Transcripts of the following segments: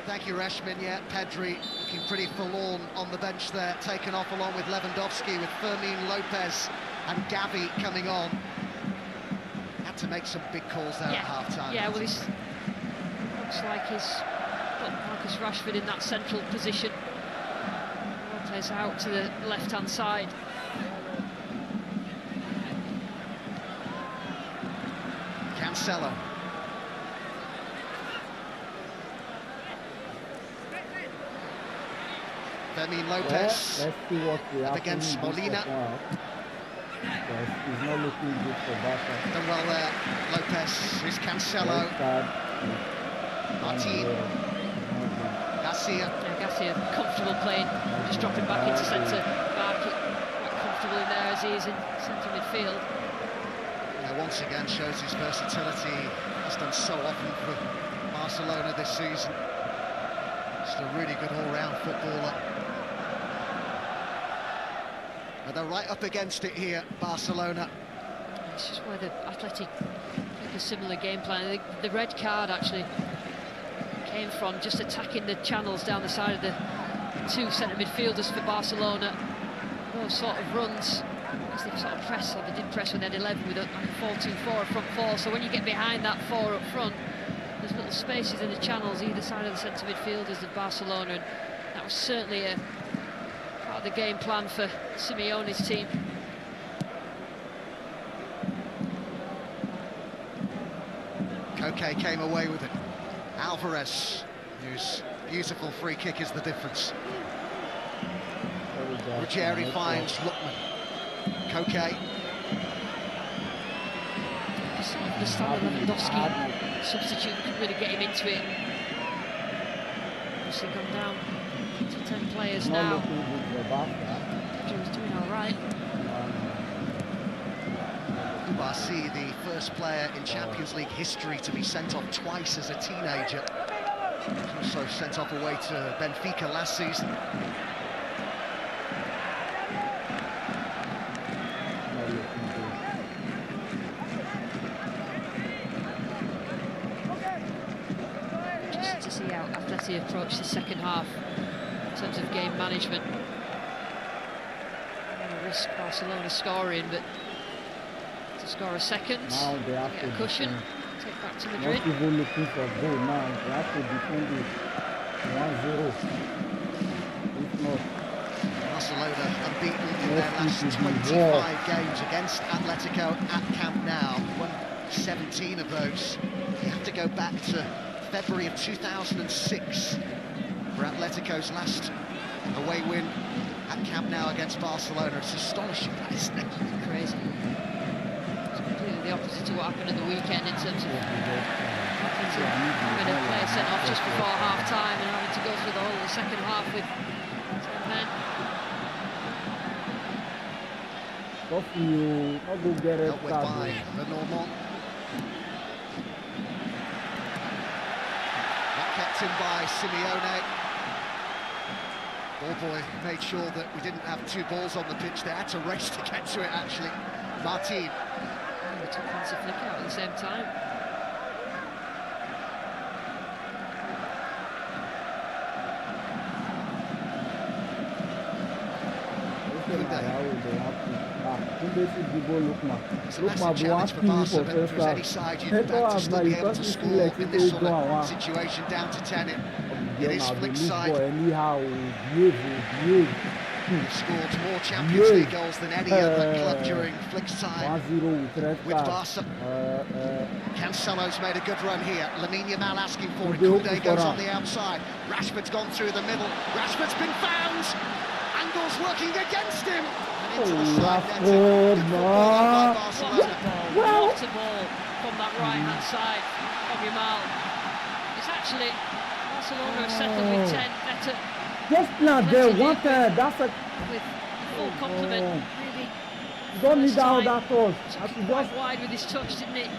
Thank you, Rashmin. Yeah, Pedri looking pretty forlorn on the bench there, taken off along with Lewandowski, with Fermin Lopez and Gavi coming on. Had to make some big calls there at half-time. Yeah, well, looks like he's got Marcus Rashford in that central position. Lopez out to the left-hand side. Cancelo. Fermin Lopez. Let's see what we have against Molina. He's not looking good for Barca. Done well there, Lopez. Here's Cancelo. Martin. Garcia. Garcia, comfortable playing, just dropping back into centre back, quite comfortable in there as he is in centre midfield. Yeah, once again shows his versatility. He's done so often for Barcelona this season. Just a really good all-round footballer. But they're right up against it here, Barcelona. It's just where the Atletico take a similar game plan. The red card actually came from just attacking the channels down the side of the two centre midfielders for Barcelona. Those sort of runs, as they sort of press, or they did press when they had 11 with a 4-2-4 front four. So when you get behind that four up front, there's little spaces in the channels either side of the centre midfielders of Barcelona, and that was certainly a part of the game plan for Simeone's team. Koke came away with it. Alvarez, whose beautiful free kick is the difference. Ruggieri finds Lookman. Koke. I sort of understand the Lewandowski substitute, couldn't really get him into it. Obviously gone down to 10 players now. Pedri was doing all right. Barsi, the first player in Champions League history to be sent off twice as a teenager. He was also sent off away to Benfica last season. Just to see how Atleti approach the second half in terms of game management. Don't want to risk Barcelona scoring, but to score a second, now they have get a cushion, take back to Madrid. Not even looking for goal now. They have to defend it 1-0. If not, Barcelona unbeaten in their last 25 games against Atletico at Camp Nou. Won 17 of those. You have to go back to February of 2006 for Atletico's last away win at Camp Nou against Barcelona. It's astonishing, isn't it? Crazy. The opposite to what happened at the weekend in terms of having a player sent off just before half-time and having to go through the whole of the second half with 10 men. you not go get it. Dealt with by Lenormand. Not kept in by Simeone. Ballboy made sure that we didn't have two balls on the pitch. They had to race to get to it, actually. Martin. We took Hansi Flick out at the same time. It's a massive challenge for Barca, but if there's any side you'd back to still be able to score in this sort of situation, down to 10 it is Flick's side. He's scored more Champions League goals than any other club during Flick's time with Barca. Cancelo's made a good run here. Lamine Yamal asking for it. Koundé goes on the outside. Rashford's gone through the middle. Rashford's been found. Angle's working against him. And into the side net. Good football by Barcelona. What a ball from that right-hand side of Yamal. It's actually Barcelona have settled with 10 better. Just not there, wanted. That's a with full complement. Really. Don't need all that close. Quite wide with his touch, didn't it?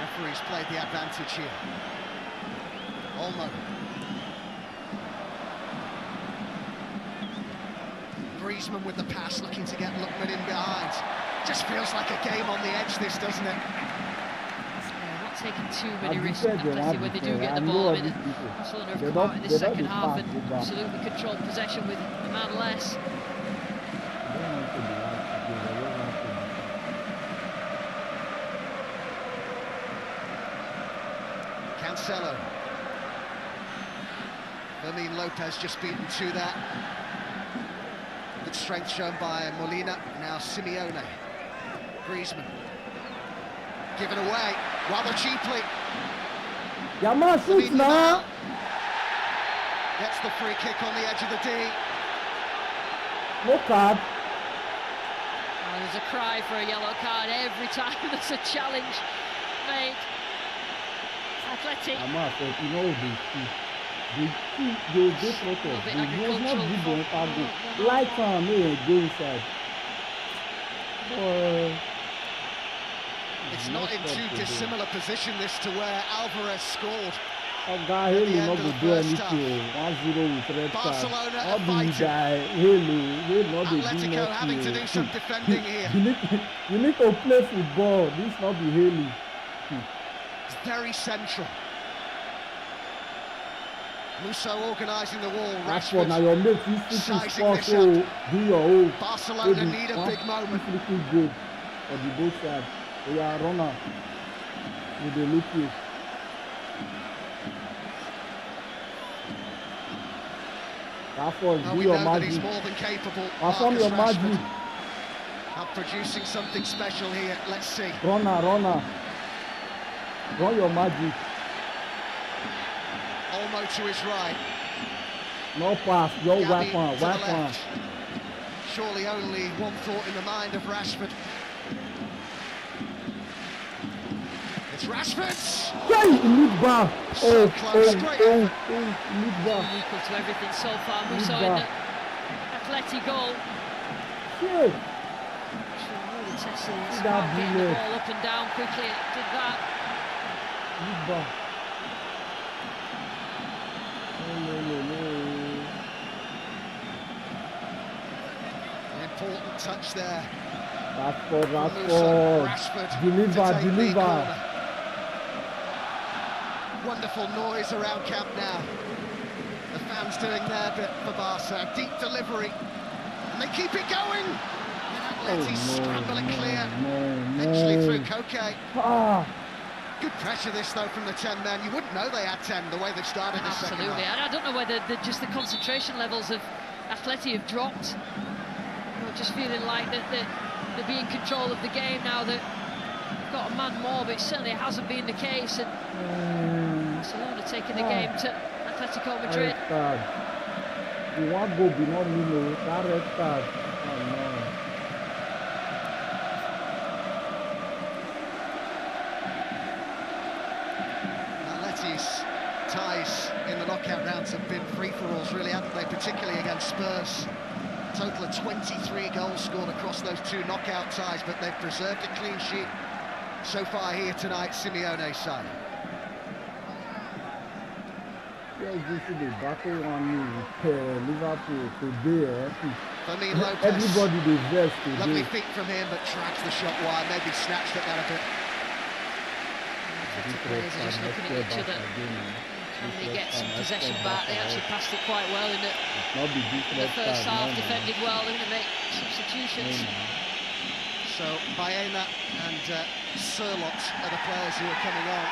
Referee's played the advantage here. Olmo. Griezmann with the pass, looking to get Lookman in behind. Just feels like a game on the edge, this, doesn't it? Yeah, not taking too many risks, Atleti, when they do get the ball. I mean, Barcelona have come out in the second half and absolutely controlled possession with a man less. Cancelo. Fermin Lopez just beaten to that. Good strength shown by Molina. Now Simeone. Griezmann. Given away rather cheaply. Yamal shoots now. Gets the free kick on the edge of the D. No card. Oh, there's a cry for a yellow card every time there's a challenge made. Athletic. Yamal said, you know, this protest. He was not good on cargo. Like go inside. Boy. It's not in too dissimilar position this to where Alvarez scored. A guy will not do anything. 1-0 with red card. Barcelona How are do you fighting. die? He'll not do Atletico having to do some defending here. you need to play football. This not be Haley. It's very central. Musso organising the wall. Rashford, now your mate, you sizing this do your own. Barcelona need a big moment. Looking good for the both sides. They are runner with the look. Rashford, do We your know that he's magic. more than capable. Perform Marcus your magic. Rashford are producing something special here. Let's see. Runner. Run your magic. Olmo to his right. No pass, your Gavi weapon, to the weapon. left. Surely only one thought in the mind of Rashford. It's Rashford! Hey, mid-bar. So close, great effort. Mid-bar. Equal to everything so far. Musso in the Atleti goal. Shit. Really testing his That spot, getting the bullet. ball up and down quickly. Did that. Mid-bar. An important touch there. Rashford. Deliver. Wonderful noise around camp now. The fans doing their bit for Barca. Deep delivery. And they keep it going. Atleti scrambling clear. Eventually through Koke. Good pressure this though from the 10 men. You wouldn't know they had 10 the way they've started this second Absolutely. half. And I don't know whether just the concentration levels of Atleti have dropped. Just feeling like that they're being in control of the game now that they've got a man more, but it certainly hasn't been the case. And Barcelona taking the game to Atletico Madrid. Red card. You want go be not me, that red card. Oh no. Atleti's ties in the knockout rounds have been free-for-alls, really, haven't they? Particularly against Spurs. Total of 23 goals scored across those two knockout ties, but they've preserved a clean sheet so far here tonight, Simeone's side. Yeah, this is the battle on Liverpool today. Fermin Lopez. Everybody deserves today. Lovely feet from him, but drags the shot wide, maybe snatched at that a bit. The players are just looking at each other. Can they get some possession back? They actually passed it quite well in the first half, defended well. They're going to make substitutions. So Baena and Surlot are the players who are coming on.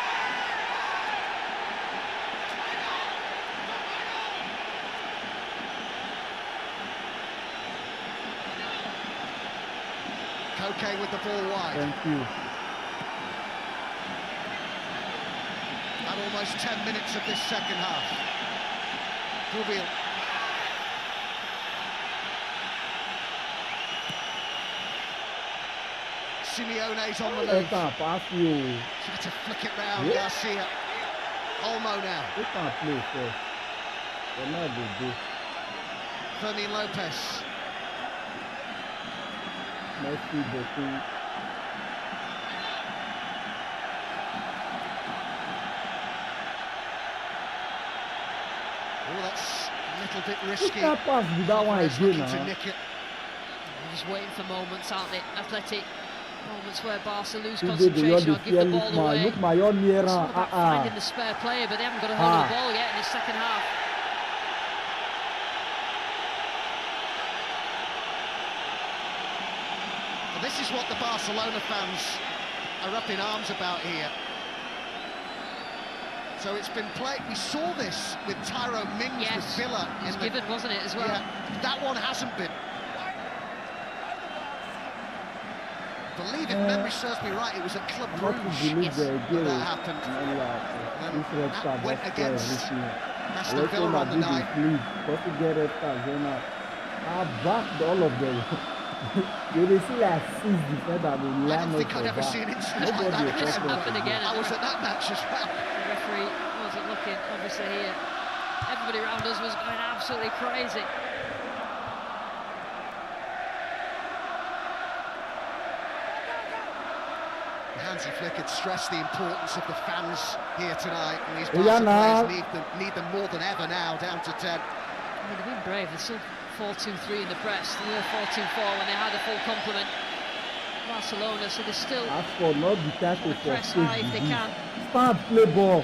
Koke with the ball wide. Thank you. At almost 10 minutes of this second half. Rubiel. Simeone's on the move. Try to flick it round, Garcia. Olmo now. They can't play first. They're not good. Fermin Lopez. Messi, Boku. Oh, that's a little bit risky. That pass with that one Alvarez again, looking to huh? nick it. They're just waiting for moments, aren't they? Athletic Moments where Barca lose Who did the concentration or give the ball away. Look my own near. It's all about finding the spare player, but they haven't got a hold of the ball yet in the second half. Well, this is what the Barcelona fans are up in arms about here. So it's been played. We saw this with Tyrone Mings with Villa. It was given, wasn't it, as well? Yeah, that one hasn't been. I believe, if memory serves me right, it was at Club Brugge that happened. That went against Aston Villa on the night. I backed all of them. You see like 6 defenders. I don't think I'd ever seen an incident like that again. I was at that match as well. The referee wasn't looking, obviously, here. Everybody around us was going absolutely crazy. Hansi Flick had stressed the importance of the fans here tonight, and these Barca players need them more than ever now, down to 10. I mean, they've been brave. They're still 4-2-3 in the press. They were 4-2-4 when they had a full complement. Barcelona, so they're still press high if they can. Start play ball.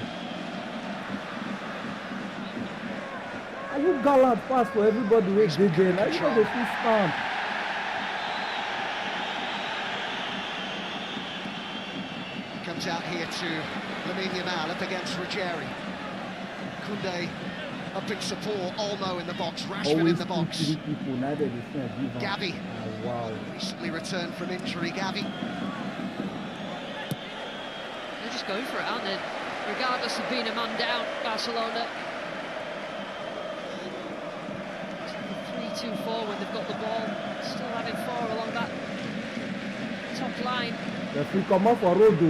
Are you gallant pass for everybody who is there? Are you going to see stamp? Comes out here to Lamine Yamal up against Ruggieri. Koundé up in support, Olmo in the box, Rashford in the box. Gavi, recently returned from injury, Gavi. They're just going for it, aren't they? Regardless of being a man down, Barcelona. 3-2-4 when they've got the ball. Still having 4 along that top line. If we come off a road,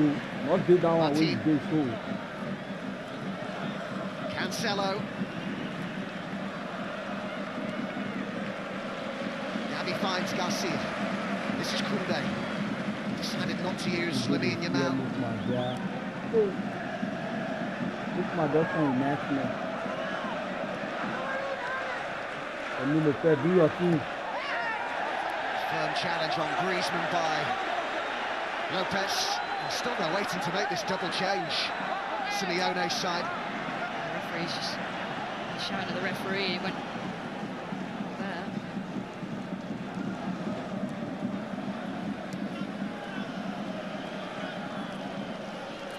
not be down and we go so. Cancelo. Gavi finds Garcia. This is Koundé. Decided not to use Lamine Yamal. Look my daughter in national. I mean, if they do your thing. Firm challenge on Griezmann by Lopez. Still they're waiting to make this double change. Simeone's side. The referee's just shouting at the referee. He went there.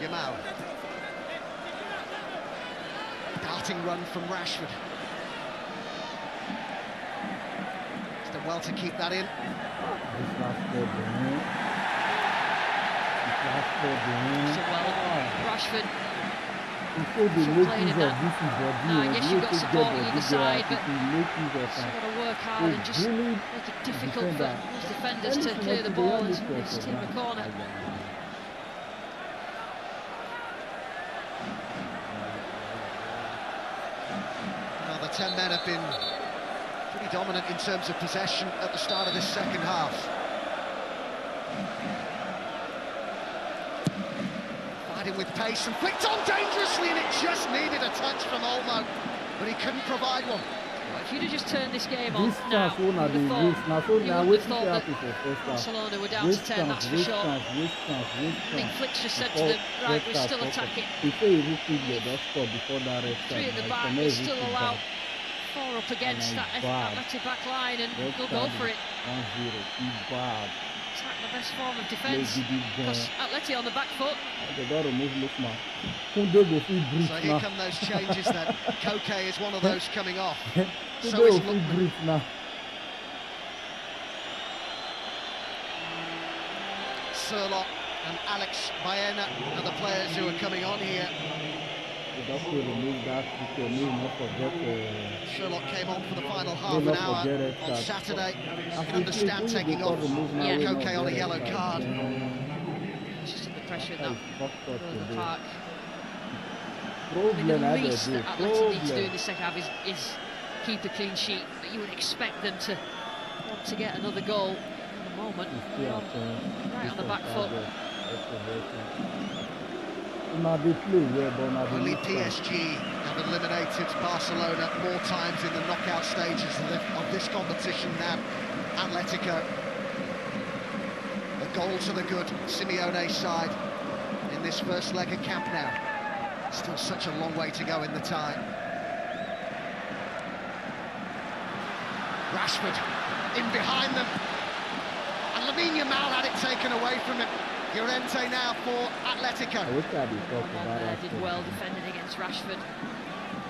Yamal. Darting run from Rashford. He's done well to keep that in. So well, Rashford. Playing in that. No, I guess you've got support on either side, but you've got to work hard and just make it difficult for those defenders to clear the ball and steam a corner. Well, the 10 men have been pretty dominant in terms of possession at the start of this second half. With pace and flicked on dangerously, and it just needed a touch from Olmo, but he couldn't provide one. Well, if you'd have just turned this game on now, you would have thought that Barcelona were down to 10, that's for sure. I think Flick's just said to them, right, we're still attacking. 3 at the back, we still allow 4 up against that Atletico back line, and they'll go for it. Attack the best form of defence, because Atleti on the back foot. So here come those changes then. Koke is one of those coming off. So is Lookman. Surlock and Alex Baena are the players who are coming on here. Sherlock came on for the final half an hour on Saturday. I can understand taking off Koke on a yellow card. Just under pressure in that park. I mean, the least that Atleti need to do in the second half is keep a clean sheet, but you would expect them to want to get another goal. At the moment, right on the back foot. Only PSG have eliminated Barcelona more times in the knockout stages of this competition than Atletico. A goal to the good, Simeone's side in this first leg of Camp Nou. Still such a long way to go in the tie. Rashford in behind them. And Lamine Yamal had it taken away from him. Llorente now for Atletico. Did well defending against Rashford.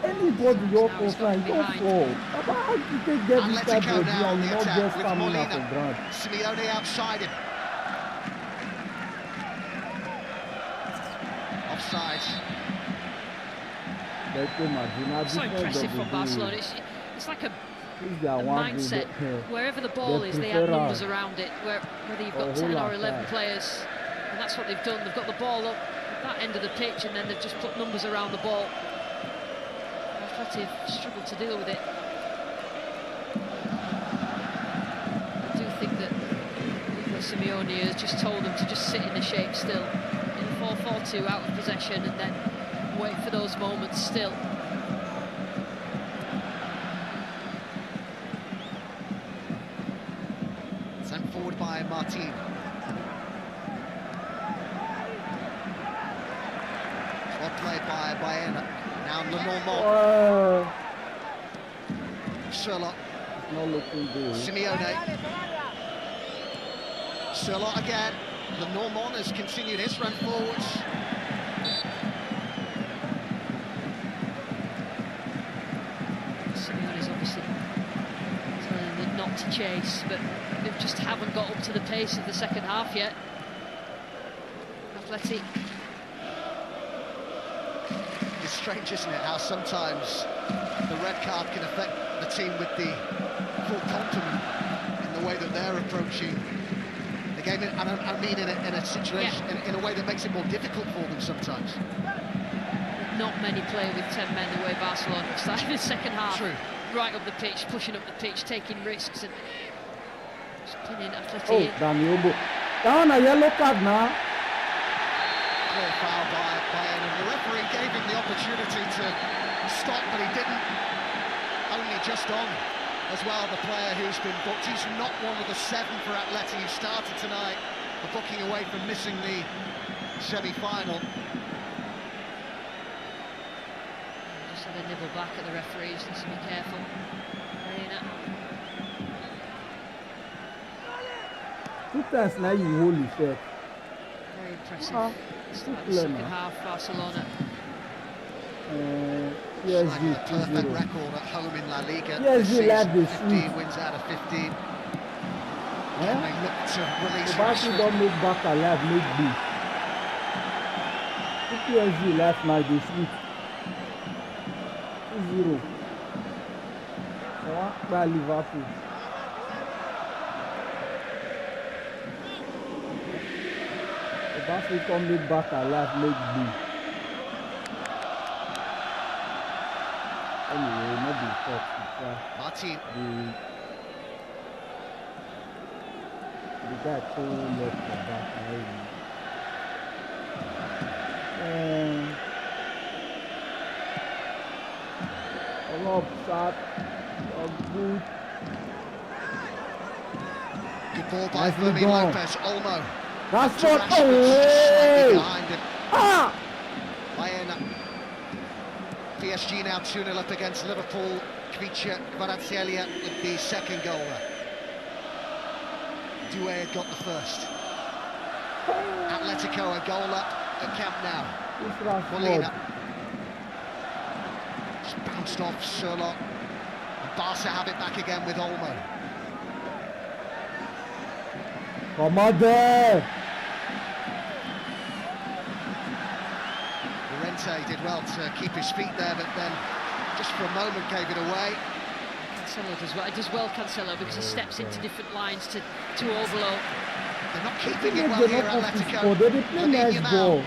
Anybody your offline, your fault. How you can get this type Atletico of now deal on and the not attack just with coming Molina. up and ground? Simeone outside him. Offside. So impressive from Barcelona. It's like a mindset. Wherever the ball is, they add numbers around it. Whether you've got 10 or 11 players, and that's what they've done. They've got the ball up at that end of the pitch, and then they've just put numbers around the ball. Atleti have struggled to deal with it. I do think that Simeone has just told them to just sit in the shape still, in a 4-4-2, out of possession, and then wait for those moments still. Sent forward by Martin. Well played by Baena. Now Lenormand. Sherlock. Not looking good. Simeone. Sherlock again. Lenormand has continued his run forwards. Simeone's obviously telling them not to chase, but they just haven't got up to the pace of the second half yet. Athletic. It's strange, isn't it, how sometimes the red card can affect the team with the full complement in the way that they're approaching the game. And I mean in a situation, in a way that makes it more difficult for them sometimes. Not many play with 10 men the way Barcelona have started the second half. True. Right up the pitch, pushing up the pitch, taking risks and just pinning Atleti. Oh, Danilo. Down a yellow card now. Clear foul by and the referee gave him the opportunity to stop, but he didn't. Only just on as well, the player who's been booked. He's not one of the 7 for Atleti who started tonight, the booking away from missing the semi-final. Just had a nibble back at the referees, needs to be careful. Two times now you hold your set. Very impressive. Start of the second half, Barcelona. PSG, perfect record at home in La Liga. PSG 15 wins out of 15. And they look to release Rashford. Don't make back alive, make big. PSG last night they sleep. 2-0. By Liverpool. Barcelona come make back alive, make big. Anyway, not the top. Martin. The guy too left for back. A lot of shot, good. Good ball by Fermin Lopez. Olmo. That's what. Behind him. Bayern. PSG now 2-0 up against Liverpool. Kvaratskhelia with the second goal there. Doué got the first. Atletico a goal up at Camp Nou. Molina. Just bounced off Sherlock. And Barca have it back again with Olmo. Come on there! Llorente did well to keep his feet there, but then just for a moment gave it away. Cancelo does well. It does well, Cancelo, because he steps into different lines to overload. They're not keeping it well here, Atletico. They play nice ball.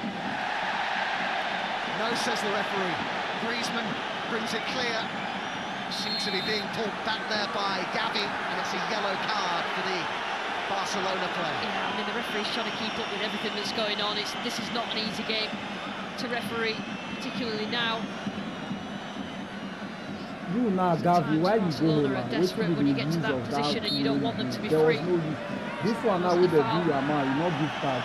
No, says the referee. Griezmann brings it clear. Seems to be being pulled back there by Gavi, and it's a yellow card for the Barcelona player. Yeah, I mean, the referee's trying to keep up with everything that's going on. This is not an easy game to referee, particularly now. You now, Gavi, why you go Barcelona are desperate when you get to that position and you don't want them to be free. This one now with the do your man, you know give card.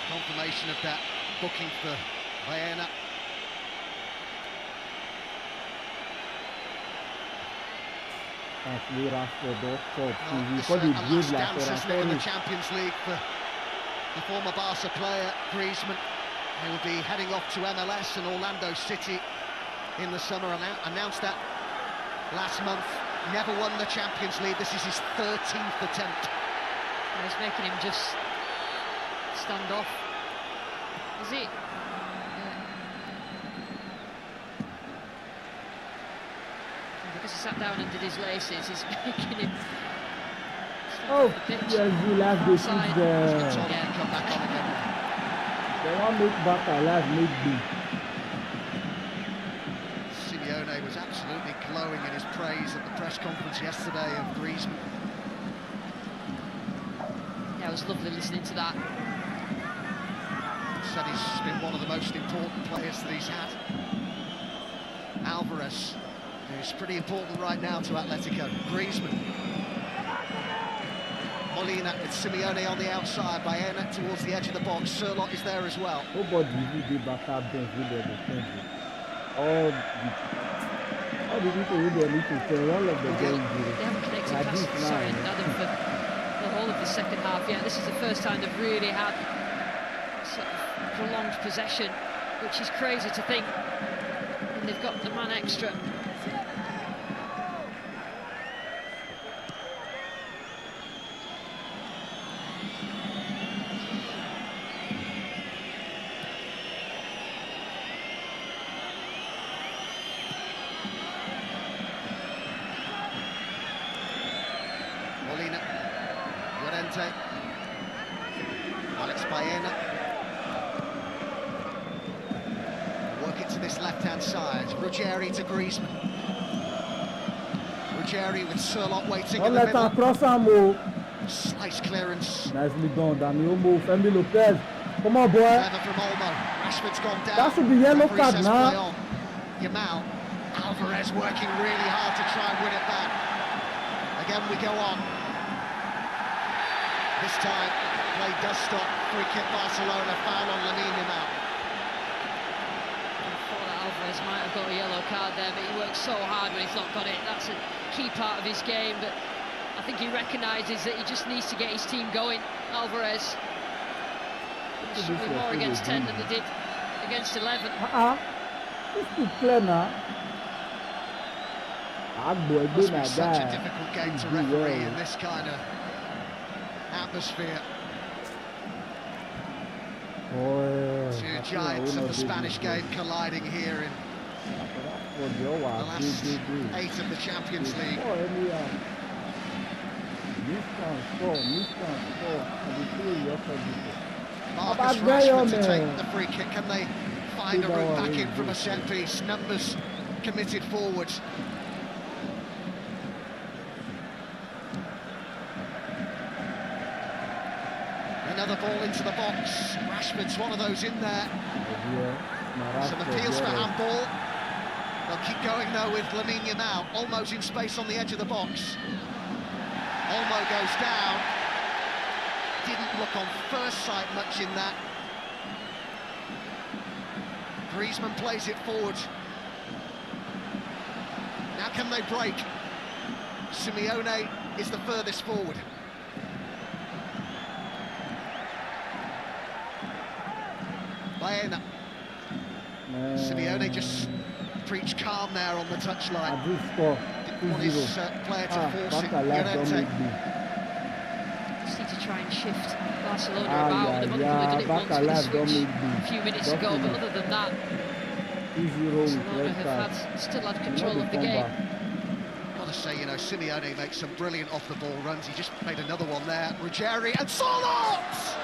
Confirmation of that booking for Baena. We last dance, isn't it, in the Champions League for the former Barca player Griezmann, who will be heading off to MLS and Orlando City in the summer. Announced that last month. Never won the Champions League. This is his 13th attempt. He's making him just stand off. Is it? Because he sat down and did his laces, he's making him. Oh, yes, you last this is the. Yeah. Come back on again. They want to make back alive, make B. Simeone was absolutely glowing in his praise at the press conference yesterday of Griezmann. Yeah, it was lovely listening to that. Said he's been one of the most important players that he's had. Alvarez, who's pretty important right now to Atletico. Griezmann. Molina with Simeone on the outside, Baena towards the edge of the box. Surlot is there as well. Nobody really did back up bench with the defense. All the people who they need to tell all of the games. They haven't connected past, sorry, Adam, for the whole of the second half. Yeah, this is the first time they've really had sort of prolonged possession, which is crazy to think. And they've got the man extra. Molina, Llorente, Alex Baena. Work it to this left-hand side. Ruggieri to Griezmann. Ruggieri with Surlot waiting in the middle. Cross and move. Slice clearance. Nicely done, Daniel. Move. Femi Lopez. Come on, boy. Clever from Olmo. Rashford's gone down. That should be yellow Referee card says now. play on. Yamal. Alvarez working really hard to try and win it back. Again we go on. This time, play does stop. Free kick Barcelona, foul on Lamine Yamal. I thought that Alvarez might have got a yellow card there, but he works so hard when he's not got it. That's a key part of his game, but I think he recognises that he just needs to get his team going. Alvarez. They should be more against 10 than they did against 11. It's too clear now. Must be such a difficult game to referee in this kind of atmosphere. Two giants of the Spanish game colliding here in the last 8 of the Champions League. Marcus Rashford to take the free kick. Can they find a route back in from a set piece? Numbers committed forward. Another ball into the box. Rashford's one of those in there. Some appeals for handball. They'll keep going though with Lamine Yamal. Olmo's in space on the edge of the box. Olmo goes down. Didn't look on first sight much in that. Griezmann plays it forward. Now can they break? Simeone is the furthest forward. Baena. Simeone just preached calm there on the touchline. Didn't want his player to force it. Llorente. Just need to try and shift Barcelona about. They've only done it once with the switch a few minutes ago, but other than that, Barcelona have still had control of the game. Gotta say, you know, Simeone makes some brilliant off-the-ball runs. He just made another one there. Ruggieri and Surlot!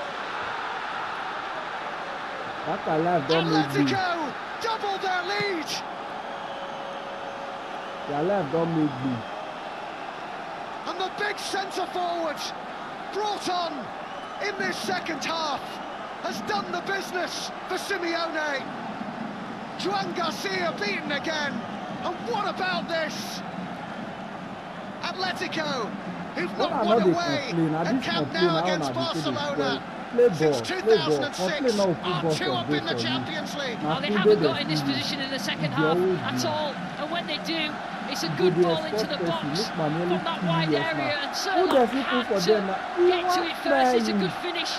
Atletico double their lead. And the big centre forward brought on in this second half has done the business for Simeone. Juan Garcia beaten again, and what about this? Atletico, who've not won away at Camp Nou against Barcelona since 2006, are 2 up in the Champions League. Well, they haven't got in this position in the second half at all, and when they do, it's a good ball into the box from that wide area, and certainly had to get to it first. It's a good finish.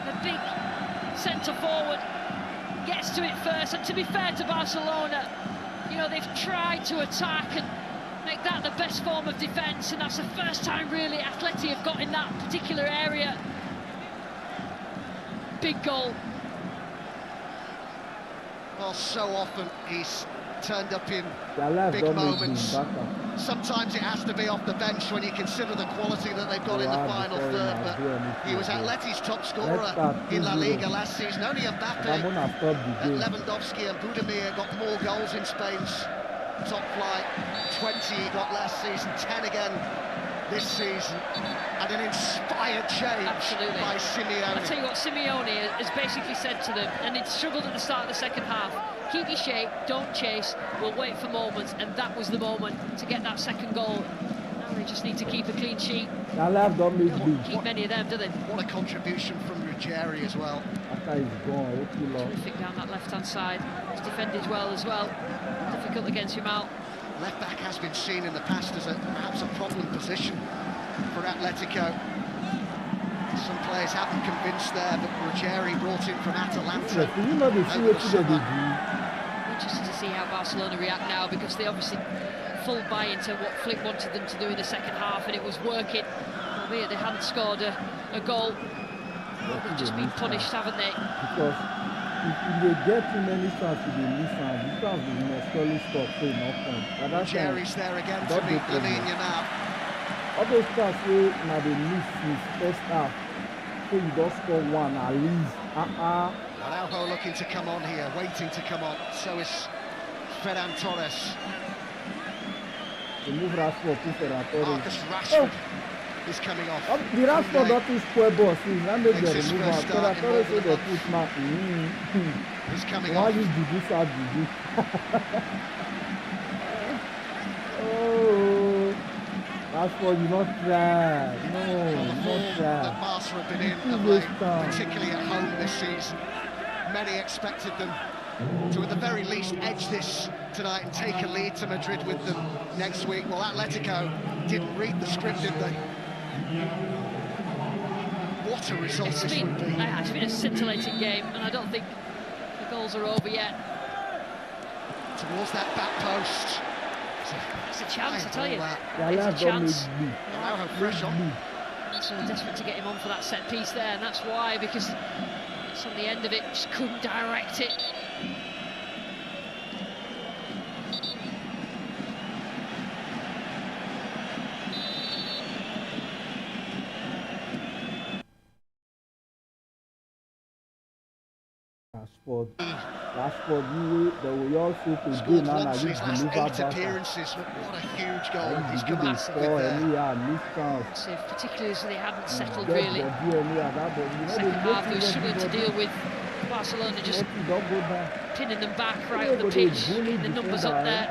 The big centre forward gets to it first, and to be fair to Barcelona, you know, they've tried to attack and make that the best form of defence, and that's the first time really Atleti have got in that particular area. Big goal. Well, so often he's turned up in big moments. Sometimes it has to be off the bench when you consider the quality that they've got in the final third, but he was Atleti's top scorer in La Liga last season. Only Mbappe, Lewandowski and Budimir got more goals in Spain's top flight. 20 he got last season, 10 again this season, and an inspired change by Simeone. I'll tell you what, Simeone has basically said to them, and it struggled at the start of the second half, keep your shape, don't chase, we'll wait for moments, and that was the moment to get that second goal. Now they just need to keep a clean sheet. Don't keep many of them, do they? What a contribution from Ruggieri as well. Terrific down that left-hand side. He's defended well as well. Difficult against Yamal. Left back has been seen in the past as perhaps a problem position for Atletico. Some players haven't convinced there, but Ruggieri brought in from Atalanta over the summer. Interested to see how Barcelona react now, because they obviously full buy into what Flick wanted them to do in the second half, and it was working, albeit they hadn't scored a goal. They've just been punished, haven't they? Because if they get too many shots, they miss out. Because they must surely stop, so no point. Ruggieri's there again to meet Lamine Yamal. All those shots now they miss his first half, so you don't score one at least. Araujo looking to come on here, waiting to come on. So is Ferran Torres. They move Rashford to Ferran Torres. Marcus Rashford is coming off. The Rashford got his square ball. See, now they get removed. Ferran Torres said they put my. He's coming Why off. did you start Didi? Oh, Rashford, you not try. No, not try. That Barca have been in of late, particularly at home this season. Many expected them to at the very least edge this tonight and take a lead to Madrid with them next week. Well, Atletico didn't read the script, did they? What a result this would be. It's been a scintillating game, and I don't think the goals are over yet. Towards that back post. It's a chance, I tell you. It's a chance. Araujo fresh on. So they're desperate to get him on for that set piece there, and that's why, because it's on the end of it, just couldn't direct it. Rashford, the way also to do now, his last 8 appearances. What a huge goal he's come out with, particularly as they hadn't settled really. Second half, they were struggling to deal with Barcelona, just pinning them back right on the pitch, getting the numbers up there.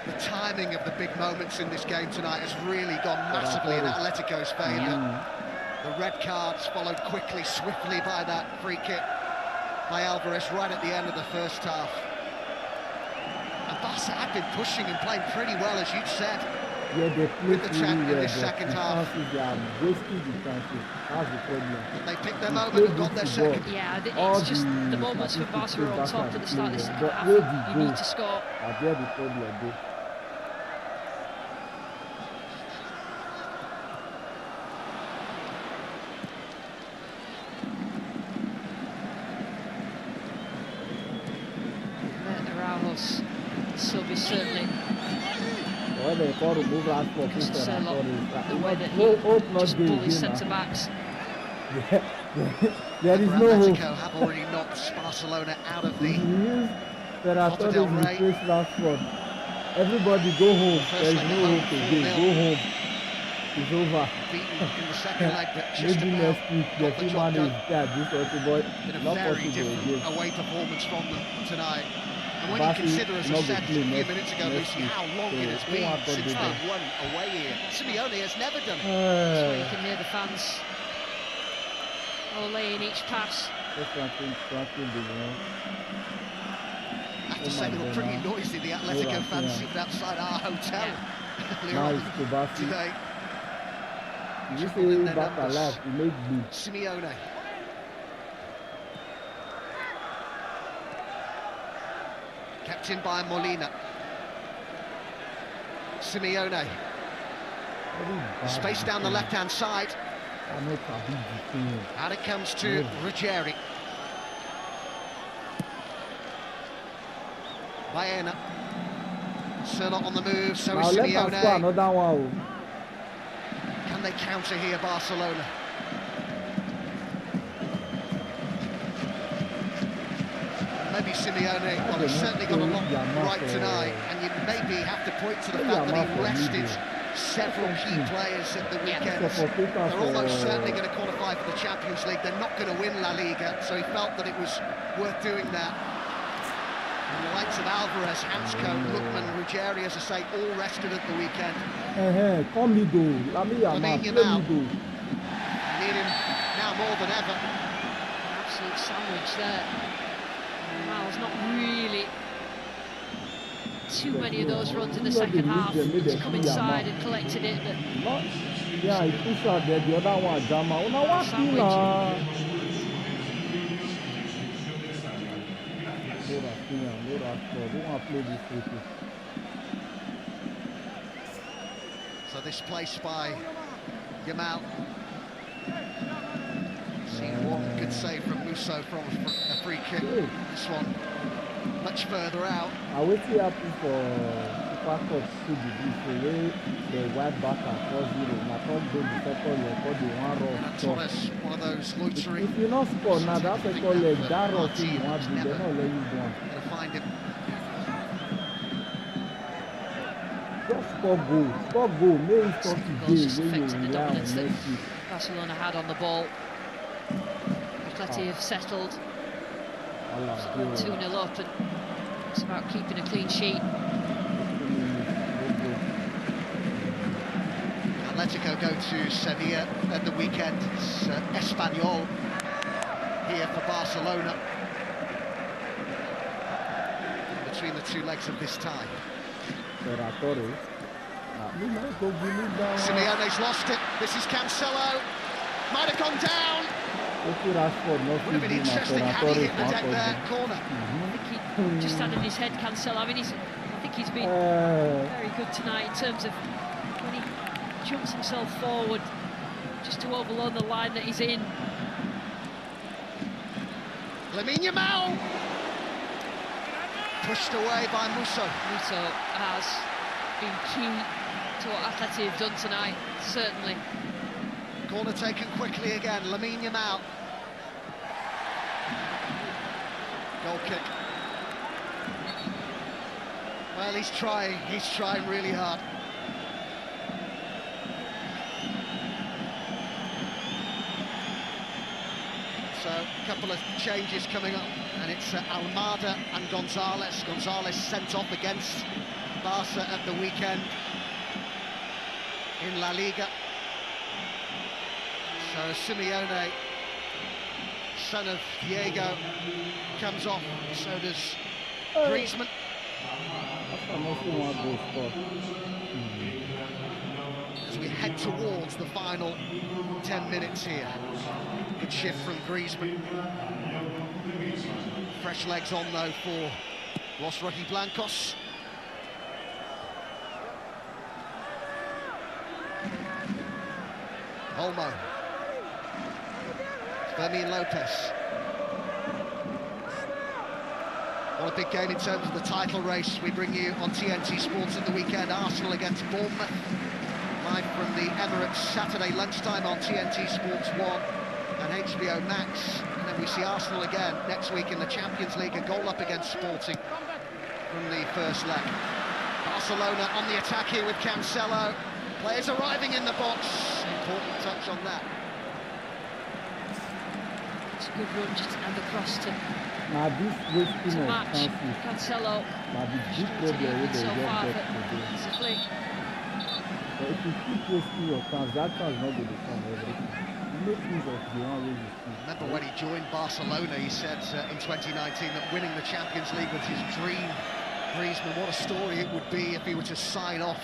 The timing of the big moments in this game tonight has really gone massively in Atletico's favour. The red cards followed quickly, swiftly by that free kick by Alvarez right at the end of the first half. And Barca had been pushing and playing pretty well, as you'd said, with the champ in this second half. But they picked their moment and got their second. Yeah, it's just the moments when Barca were on top at the start of the second half. You need to score. So be certainly the way that he just bullies centre-backs. There is no hope. Atletico have already knocked Barcelona out of the Copa del Rey. Everybody go home. There is no hope again. Go home. It's over. beaten in the second leg, but just Maybe about next week the got the team job man done. is dead. This also, but Been a not very possible different again. away performance from them tonight. And when Barca you consider, as I not said a go few play minutes ago, next Lucy, week. how long So it has who been want to since do they that? won away here. Simeone has never done it. That's why you can hear the fans all laying each pass. That's something they want. I have to Oh say, my they were God, pretty now. noisy, the Atletico Yeah, fans yeah. seated outside our hotel earlier Now on it's Kubasi. today. If you Triple in say their back numbers. alive, it make blue. Simeone. Kept in by Molina. Simeone. Space down the left-hand side. And it comes to Ruggieri. Baena. Sirlock on the move, so Now is let us score Simeone. another one. Can they counter here, Barcelona? Maybe Simeone, well, he's certainly got a lot right tonight, and you maybe have to point to the fact that he rested several key players at the weekend. They're almost certainly going to qualify for the Champions League. They're not going to win La Liga, so he felt that it was worth doing that. And the likes of Alvarez, Hansko, Lookman, Ruggieri, as I say, all rested at the weekend. Come middle, Lamine Yamal. Need him now more than ever. Absolute sandwich there. Miles not really too many of those runs in the second half. He's come inside and collected it, but yeah, he pushed out there, the other one, Jama. Oh, now what Sandwich. Don't want to play this quickly. So this place by Yamal. Seen one good save from Musso from a free kick. This one much further out. I wait to happen for Super Cup 2 degrees, so where the white back at 4-0. Now come go the second leg, for the one rush. Torres, one of those loitering. If you not score now, that second leg, that rush you want to do, they're not letting you down. Gonna find him. Just score goal. Score goal. Maybe stop Goals just today when you affected the rely on dominance that next week. Barcelona had on the ball. Atleti have settled. 2-0 up, and it's about keeping a clean sheet. Atletico go to Sevilla at the weekend. It's Espanyol here for Barcelona. Between the two legs of this tie. Simeone's lost it. This is Cancelo. Might have gone down. Would have been interesting had he hit the deck there. Corner. I think he just had in his head Cancelo. I think he's been very good tonight in terms of when he jumps himself forward just to overload the line that he's in. Lamine Yamal. Pushed away by Musso. Musso has been key to what Atleti have done tonight, certainly. Corner taken quickly again. Lamine Yamal. Goal kick. Well, he's trying really hard. So, a couple of changes coming up, and it's Almada and Gonzalez. Gonzalez sent off against Barca at the weekend in La Liga. So Simeone, son of Diego, comes off, so does Griezmann. As we head towards the final 10 minutes here. Good shift from Griezmann. Fresh legs on though for Los Rojiblancos. Olmo. Fermin Lopez. What a big game in terms of the title race. We bring you on TNT Sports at the weekend. Arsenal against Bournemouth. Live from the Emirates, Saturday lunchtime on TNT Sports 1 and HBO Max. And then we see Arsenal again next week in the Champions League. A goal up against Sporting from the first leg. Barcelona on the attack here with Cancelo. Players arriving in the box. Important touch on that. It's a good run just and across to Now this wasting of match chances. Cancelo. Now the big Shooting problem even with the so get far, back but today. it's a flick. But if you keep wasting your chance, that chance is not going to come every time. You make use of the one way you see. Remember when he joined Barcelona, he said in 2019 that winning the Champions League was his dream. Griezmann, what a story it would be if he were to sign off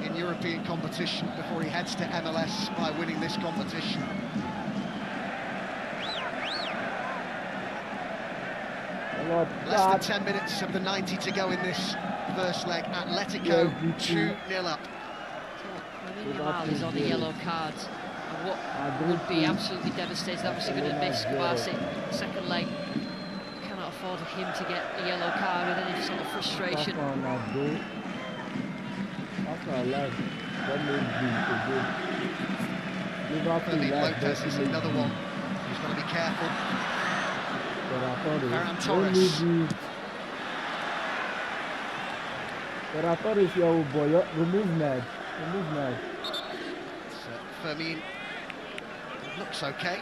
in European competition before he heads to MLS by winning this competition. Less than 10 minutes of the 90 to go in this first leg. Atletico 2-0 up. Lamine Yamal is on a yellow card, and what would be absolutely devastating, obviously going to miss Barca second leg. Cannot afford him to get a yellow card with any sort of frustration. Fermin Lopez is another one who's got to be careful. Ferran Torres. Ferran Torres, your boy, remove Ned. Fermin looks okay.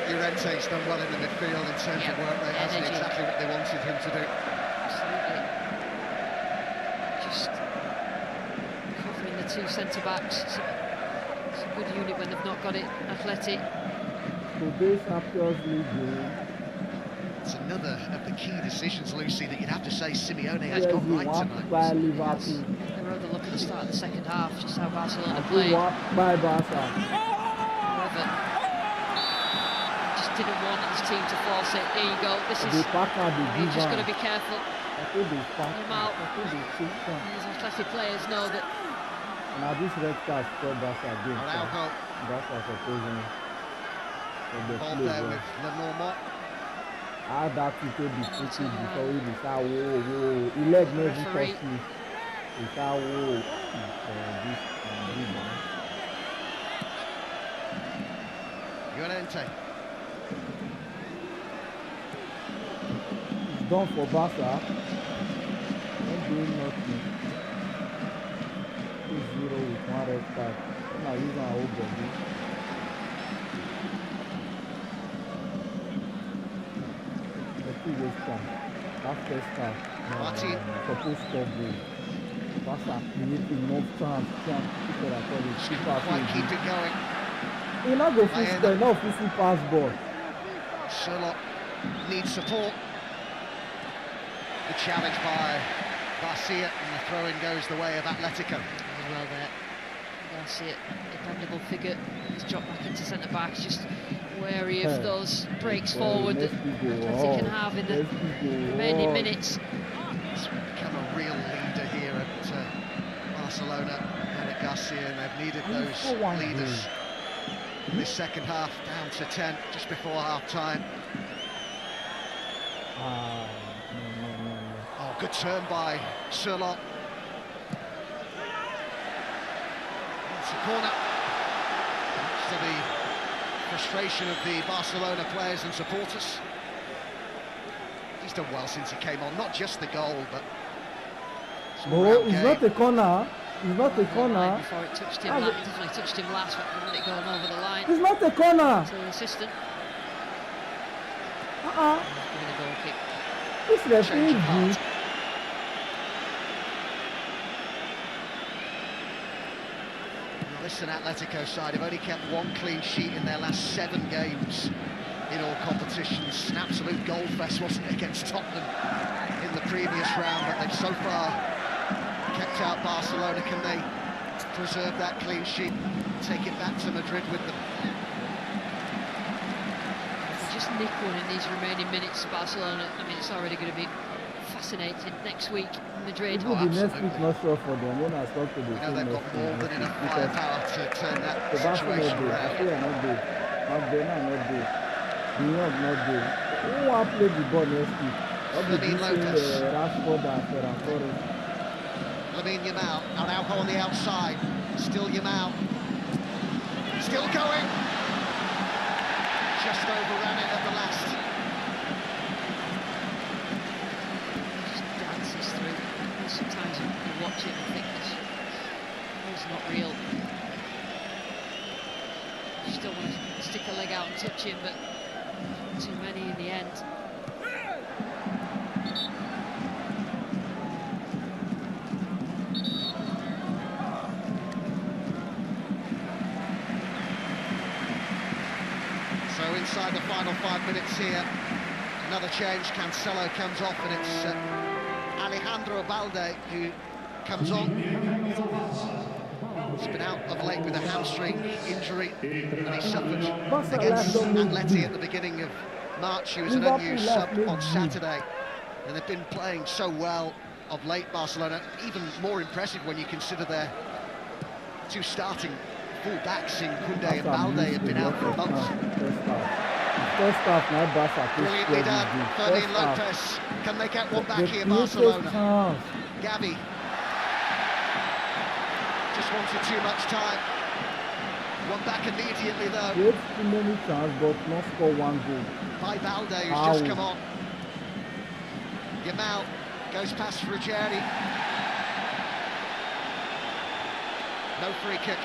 Llorente's done well in the midfield in terms of work rate, hasn't he? Exactly what they wanted him to do. Absolutely. Just covering the two centre-backs. It's a good unit when they've not got it. Athletic. Today's Champions League game. It's another of the key decisions, Lucy, that you'd have to say Simeone has got right tonight. By Liverpool. They were overlooking the start of the second half, just how Barcelona played. By Barca. However, just didn't want his team to force it. There you go. This is. He's just got to be careful. Yamal. These athletic players know that. Now this red card scored Barca again. Barca supposing. Ball there with Lenormand. How that people be putting before we start whoa. He leg never touch me. We start whoa. This Llorente. It's done for Barca. Not doing nothing. 2-0 with one red card. Now using our old body. That first half, supposed to be Barca create enough chance quite keep it going. He not go physical, not physical pass ball. Sherlock needs support. The challenge by Garcia, and the throw-in goes the way of Atletico. Well there. Garcia, dependable figure, he's dropped back into centre-backs, just wary of those breaks forward that Atleti can have in the remaining minutes. He's become a real leader here at Barcelona and at Garcia, and they've needed those leaders in this second half, down to 10 just before half-time. Oh, good turn by Sherlock. It's a corner. To the frustration of the Barcelona players and supporters. He's done well since he came on, not just the goal, but it's not a corner. It's not a corner. Before it touched him, it definitely touched him last, but let it going over the line. It's not a corner. To the assistant. Giving a goal kick. This referee. Listen, Atletico side have only kept one clean sheet in their last 7 games in all competitions. An absolute goal fest, wasn't it, against Tottenham in the previous round, but they've so far kept out Barcelona. Can they preserve that clean sheet, take it back to Madrid with them? Just nick one in these remaining minutes, Barcelona. I mean, it's already going to be fascinating next week in Madrid. It will be next week, not sure for them. When I talk to the team, they've got more than enough firepower to turn that situation around. They are not good. Not good. New York not good. Who will play the ball next week? Lamine Lopez. Rashford and Ferran Torres. Lamine Yamal. Araujo on the outside. Still Yamal. Still going. just overran it at the last. Just dances through. Sometimes you watch it and think it's not real. You just don't want to stick a leg out and touch him, but too many in the end. So inside the final 5 minutes here, another change. Cancelo comes off, and it's Alejandro Balde who comes on. He's been out of late with a hamstring injury, and he suffered against Atleti at the beginning of March. He was an unused sub on Saturday, and they've been playing so well of late, Barcelona. Even more impressive when you consider their two starting full-backs in Koundé and Balde have been out for months. Brilliantly done, Fermin Lopez. Can they get one back here, Barcelona? Gavi just wanted too much time. One back immediately though. Too many chances, but not score one goal. By Balde, who's just come on. Yamal goes past Ruggeri. No free kick.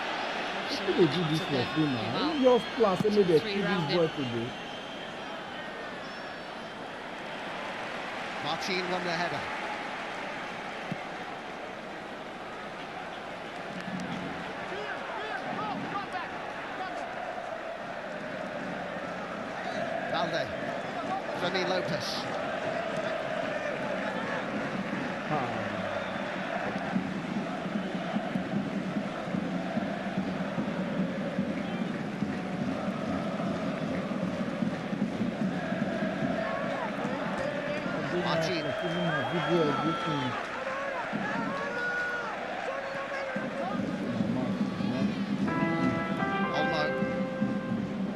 How do they do this for free now? Just plus, maybe they keep this boy today. Martin won the header. Balde. Fermin Lopez. Martin. Olmo.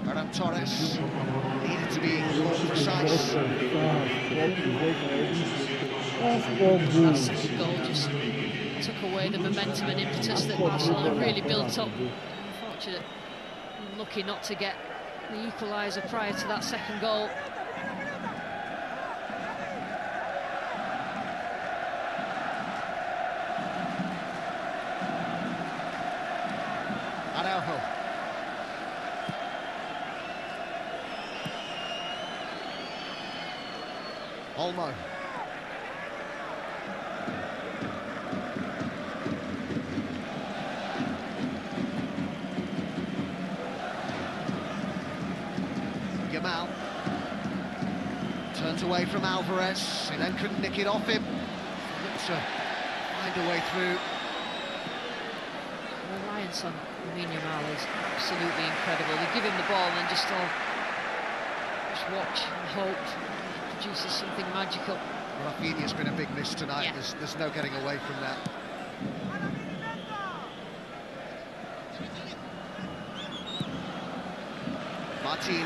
Ferran Torres needed to be more precise. That second goal just took away the momentum and impetus that Barcelona really built up. Unfortunate, unlucky not to get the equaliser prior to that second goal. Araujo. Olmo. Yamal turns away from Alvarez. He then couldn't nick it off him. Looked to find a way through. The reliance on Yamal is absolutely incredible. They give him the ball and then just watch and hope he produces something magical. Rafinha's been a big miss tonight. Yeah. There's no getting away from that. Martin.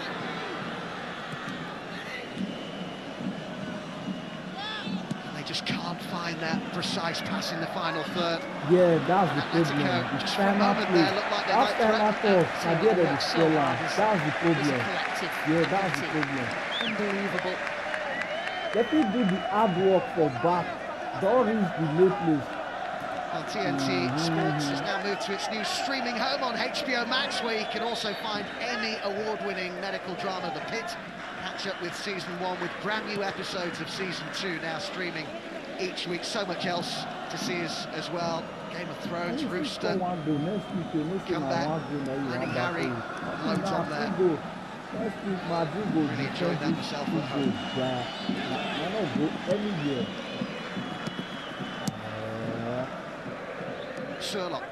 They just can't find that precise pass in the final third. Yeah, that's the problem. Atletico, The just for a final moment play. there, looked like they That's might final threaten. toss. I did it still on. That's the problem. Collective. Yeah, that's the problem. Unbelievable. Let me do the hard work for back. Don't reach the late place. Well, TNT Sports has now moved to its new streaming home on HBO Max, where you can also find Emmy award-winning medical drama The Pit. Catch up with season 1 with brand new episodes of season 2 now streaming each week. So much else to see as well. Game of Thrones, Rooster, Comeback, Lenny Harry, loads on there. Really enjoyed that myself at home. Sherlock.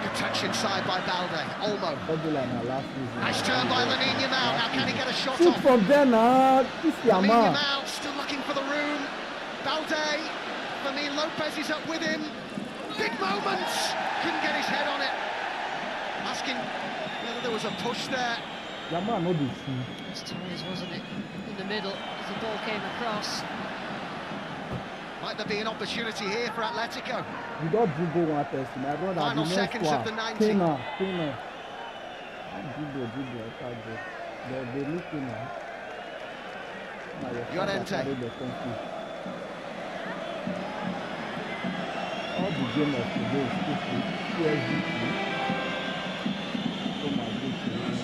Good touch inside by Balde. Olmo. Nice turn by Lamine Yamal. Now can he get a shot Shoot off? from there now. This Lamine Yamal. Yamal still looking for the room. Balde. Fermin Lopez is up with him. Big moments. Couldn't get his head on it. Asking whether there was a push there. Yamal no dey see. It was Torres, wasn't it? In the middle as the ball came across. Might there be an opportunity here for Atletico? You don't dribble one person. My brother, Final the next seconds one. of the 90. Kena. dribble, they looking now. Llorente. All the game of today is stupid. PSG. Oh my goodness.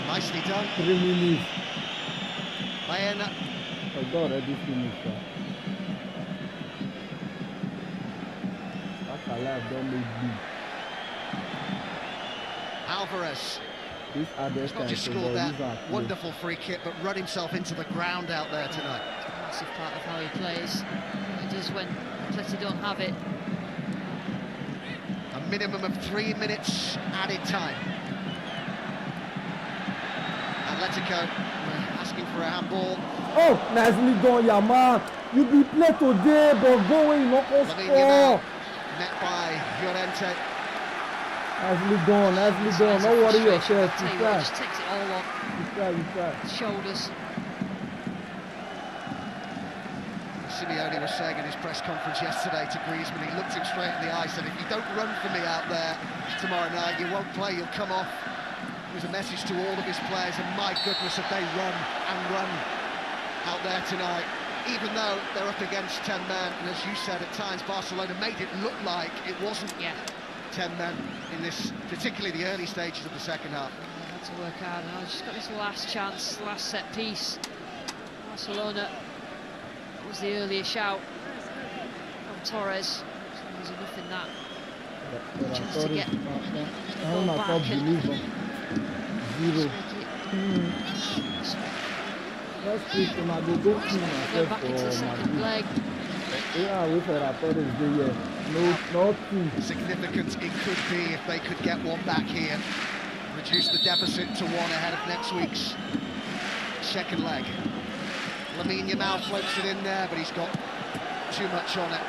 Nicely done. 3 minutes. Bayern. I got already finished. That's alive, don't make me. Alvarez. This other He's not just scored that wonderful free kick, but run himself into the ground out there tonight. It's a massive part of how he plays. He does when Atleti don't have it. A minimum of 3 minutes added time. Atletico asking for a handball. Oh, nicely done, Yaman. You be play today, but going not go score. Met by Llorente. Nicely done. Don't worry yourself. He just takes it all on. You try. Shoulders. Simeone was saying in his press conference yesterday to Griezmann, he looked him straight in the eye, said, if you don't run for me out there tomorrow night, you won't play, you'll come off. It was a message to all of his players, and my goodness, if they run out there tonight, even though they're up against 10 men, and as you said, at times Barcelona made it look like it wasn't 10 men in this, particularly the early stages of the second half. They had to work hard now. Just got this last chance, last set piece. Barcelona, that was the earlier shout from Torres. There's enough in that. Chance to get the ball back and zero. Let's play to my go go back into the second leg. Yeah, we said Torres there. No two. Significant it could be if they could get one back here. Reduce the deficit to 1 ahead of next week's second leg. Lamine Yamal floats it in there, but he's got too much on it.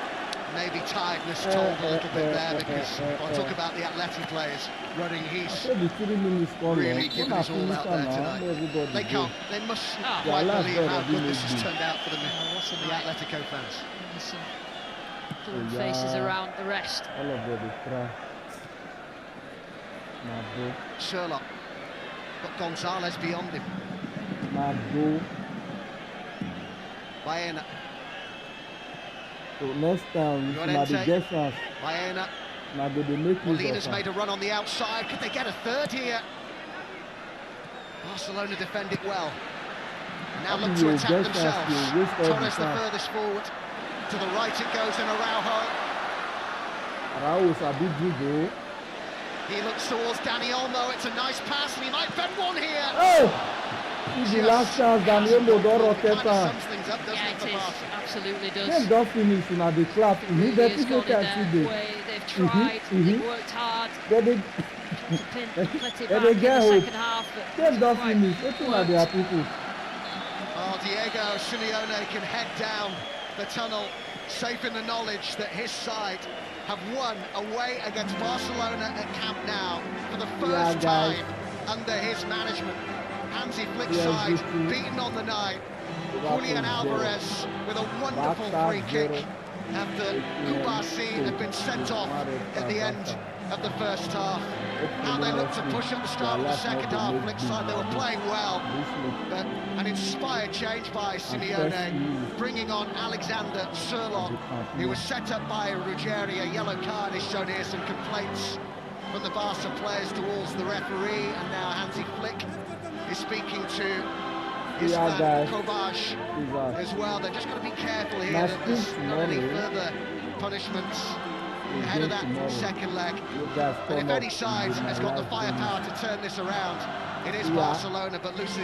Maybe tiredness told a little bit there, because I'll talk about the Atleti players running. He's really given his all out there tonight. They can't, they must quite believe how good this has turned out for them, the Atletico fans. There's some glum faces around the rest. All of them try. Sherlock. Got Gonzalez beyond him. Baena. So next time, Llorente. Baena. Molina's made a run on the outside. Could they get a third here? Barcelona defend it well. Now look to attack themselves. Torres the furthest forward. To the right it goes, and Araujo. Araujo's a big dribble. He looks towards Dani Olmo. It's a nice pass, and he might bend one here. Oh! It's the last chance Daniel Modoro kept on. Yeah, it is. Absolutely does. They've just finished in the clap. Really has gone in their way. They've tried. They've worked hard. They get hope. Second half, they've just finished. What's their people? Oh, Diego Simeone can head down the tunnel, safe in the knowledge that his side have won away against Barcelona at Camp Nou for the first time under his management. Hansi Flick's side beaten on the night. Julian Alvarez with a wonderful free kick after Kubasi had been sent off at the end of the first half. How they looked to push at the start of the second half. Flick's side, they were playing well, but an inspired change by Simeone, bringing on Alexander Sherlock, who was set up by Ruggeri. A yellow card is shown here, some complaints from the Barca players towards the referee, and now Hansi Flick is speaking to Islam Kovac as well. They're just got to be careful here that there's not any further punishments ahead of that second leg. And if any side has got the firepower to turn this around, it is Barcelona, but Lucy